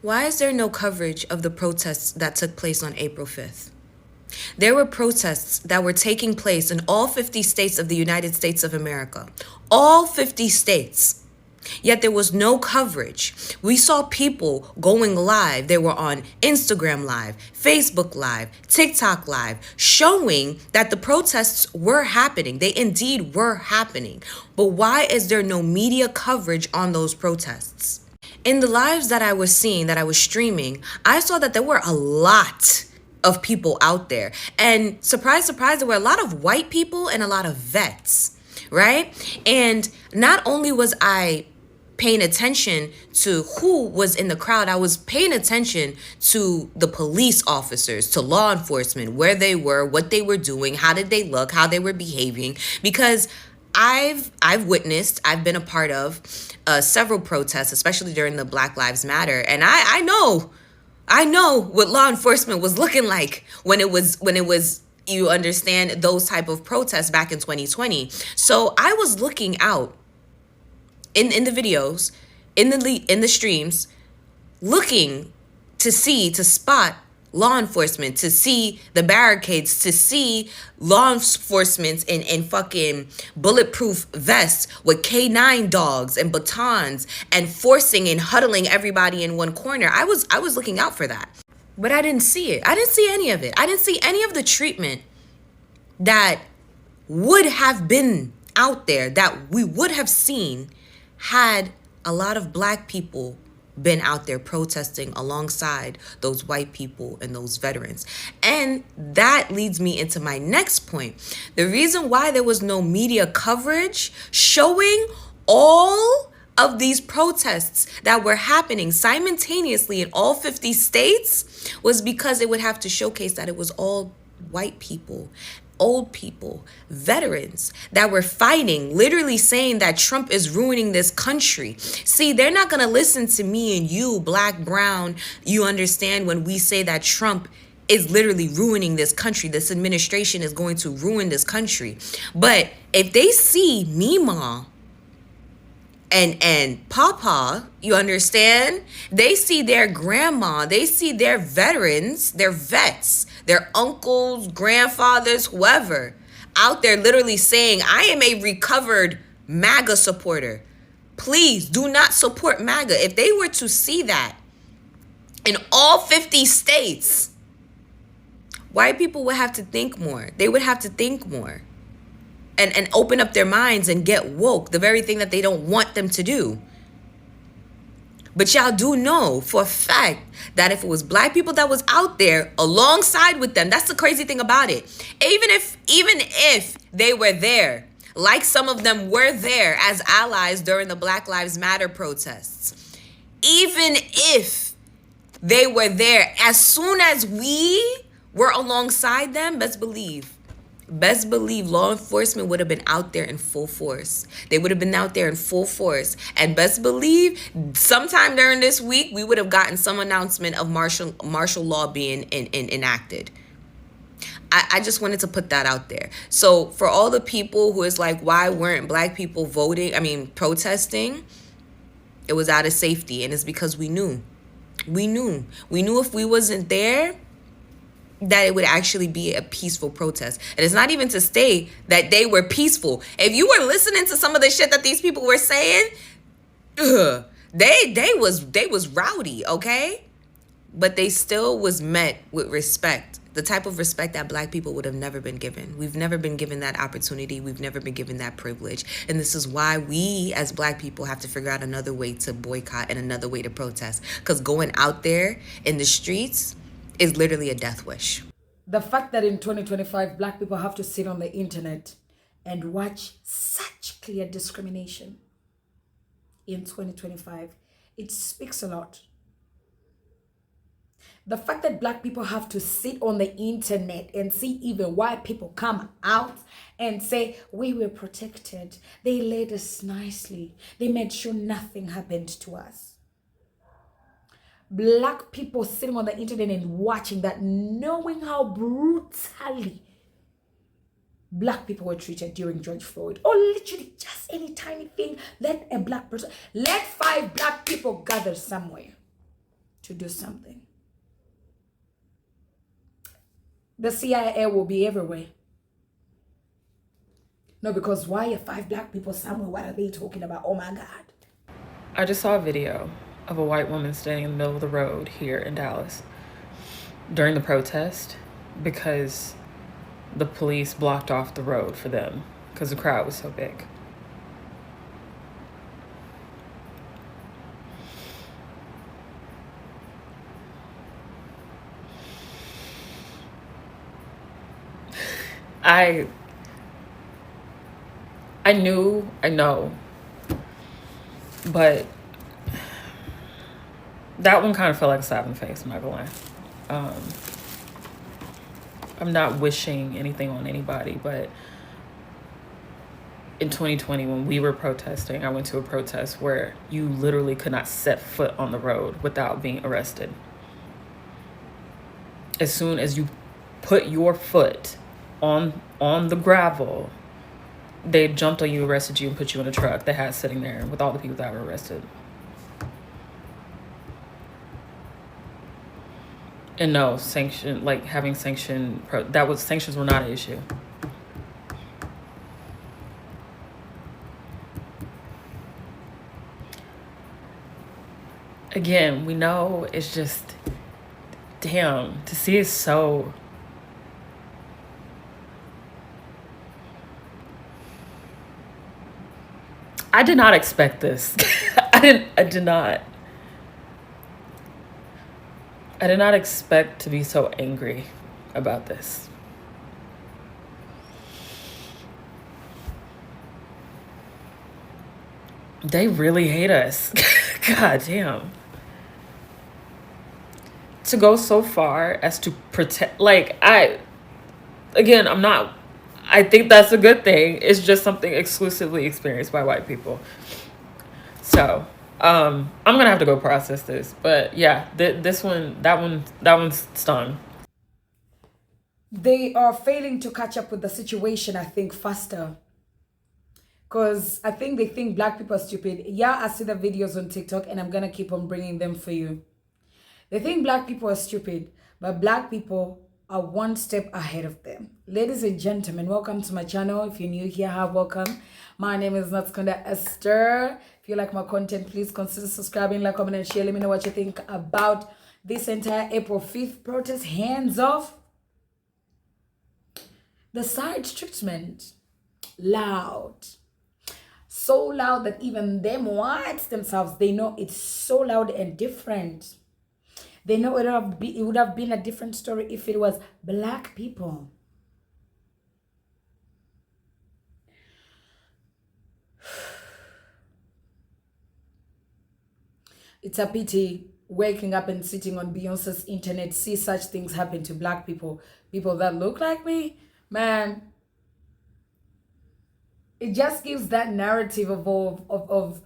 Why is there no coverage of the protests that took place on April 5th? There were protests that were taking place in all 50 states of the United States of America. All 50 states. Yet there was no coverage. We saw people going live. They were on Instagram Live, Facebook Live, TikTok Live, showing that the protests were happening. They indeed were happening. But why is there no media coverage on those protests? In the lives that I was seeing, that I was streaming, I saw that there were a lot of people out there. And surprise, surprise, there were a lot of white people and a lot of vets, right? And not only was I paying attention to who was in the crowd, I was paying attention to the police officers, to law enforcement, where they were, what they were doing, how did they look, how they were behaving, because I've witnessed, I've been a part of several protests, especially during the Black Lives Matter, and I know what law enforcement was looking like when it was you understand, those type of protests back in 2020. So I was looking out in the videos, in the streams, looking to spot law enforcement, to see the barricades, to see law enforcement in fucking bulletproof vests with K9 dogs and batons and forcing and huddling everybody in one corner. I was looking out for that. But I didn't see it. I didn't see any of it. I didn't see any of the treatment that would have been out there, that we would have seen had a lot of Black people been out there protesting alongside those white people and those veterans. And that leads me into my next point. The reason why there was no media coverage showing all of these protests that were happening simultaneously in all 50 states was because it would have to showcase that it was all white people, old people, veterans that were fighting, literally saying that Trump is ruining this country. See, they're not going to listen to me and you, Black, brown, you understand, when we say that Trump is literally ruining this country. This administration is going to ruin this country. But if they see Mima and Papa, you understand, they see their grandma, they see their veterans, their vets, their uncles, grandfathers, whoever, out there literally saying, I am a recovered MAGA supporter. Please do not support MAGA. If they were to see that in all 50 states, white people would have to think more. They would have to think more and open up their minds and get woke, the very thing that they don't want them to do. But y'all do know for a fact that if it was Black people that was out there alongside with them, that's the crazy thing about it. Even if they were there, like some of them were there as allies during the Black Lives Matter protests, even if they were there, as soon as we were alongside them, best believe law enforcement would have been out there in full force. They would have been out there in full force. And best believe sometime during this week, we would have gotten some announcement of martial law being enacted. I just wanted to put that out there. So for all the people who is like, why weren't Black people protesting? It was out of safety. And it's because we knew if we wasn't there, that it would actually be a peaceful protest. And it's not even to say that they were peaceful. If you were listening to some of the shit that these people were saying, they was rowdy, okay? But they still was met with respect. The type of respect that Black people would have never been given. We've never been given that opportunity. We've never been given that privilege. And this is why we as Black people have to figure out another way to boycott and another way to protest. Because going out there in the streets is literally a death wish. The fact that in 2025, Black people have to sit on the internet and watch such clear discrimination in 2025, it speaks a lot. The fact that Black people have to sit on the internet and see even white people come out and say, we were protected. They led us nicely. They made sure nothing happened to us. Black people sitting on the internet and watching that, knowing how brutally Black people were treated during George Floyd, or literally just any tiny thing. Let 5 Black people gather somewhere to do something. The CIA will be everywhere. No, because why are 5 black people somewhere? What are they talking about? Oh my God. I just saw a video of a white woman standing in the middle of the road here in Dallas during the protest because the police blocked off the road for them because the crowd was so big. I know, but that one kind of felt like a slap in the face, I'm not gonna lie. I'm not wishing anything on anybody, but in 2020, when we were protesting, I went to a protest where you literally could not set foot on the road without being arrested. As soon as you put your foot on the gravel, they jumped on you, arrested you, and put you in a truck they had sitting there with all the people that were arrested. And no, sanctions were not an issue. Again, we know it's just, damn, to see it so. I did not expect this. I did not expect to be so angry about this. They really hate us. God damn. To go so far as to protect, I think that's a good thing. It's just something exclusively experienced by white people. So, I'm gonna have to go process this. But yeah, that one stung. They are failing to catch up with the situation, I think, faster. Because I think they think black people are stupid. Yeah, I see the videos on TikTok and I'm gonna keep on bringing them for you. They think black people are stupid, but black people are one step ahead of them. Ladies and gentlemen, welcome to my channel. If you're new here, hi, welcome. My name is Natskunda Esther. If you like my content, please consider subscribing, like, comment, and share. Let me know what you think about this entire April 5th protest. Hands off. The side treatment, loud. So loud that even them whites themselves, they know it's so loud and different. They know it would have been a different story if it was black people. It's a pity waking up and sitting on Beyonce's internet, see such things happen to black people. People that look like me, man. It just gives that narrative of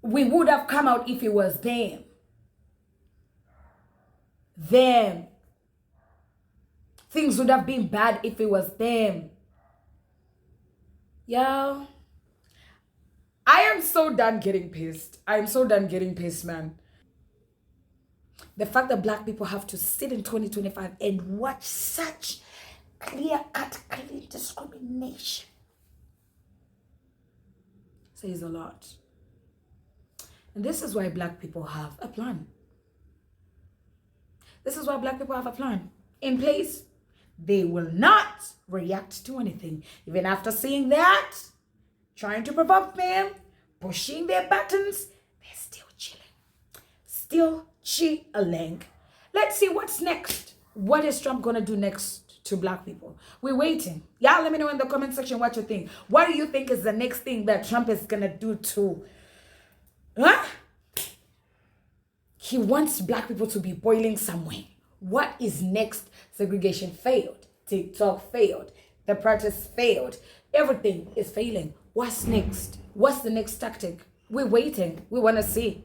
we would have come out if it was them. Them. Things would have been bad if it was them. Yo. I am so done getting pissed. I am so done getting pissed, man. The fact that black people have to sit in 2025 and watch such clear-cut, clean discrimination says a lot. And this is why black people have a plan. This is why black people have a plan in place. They will not react to anything. Even after seeing that, trying to provoke them, pushing their buttons, they're still chilling. Still chilling. Let's see what's next. What is Trump going to do next to black people? We're waiting. Y'all let me know in the comment section what you think. What do you think is the next thing that Trump is going to do to... Huh? He wants black people to be boiling somewhere. What is next? Segregation failed. TikTok failed. The protest failed. Everything is failing. What's next? What's the next tactic? We're waiting. We want to see.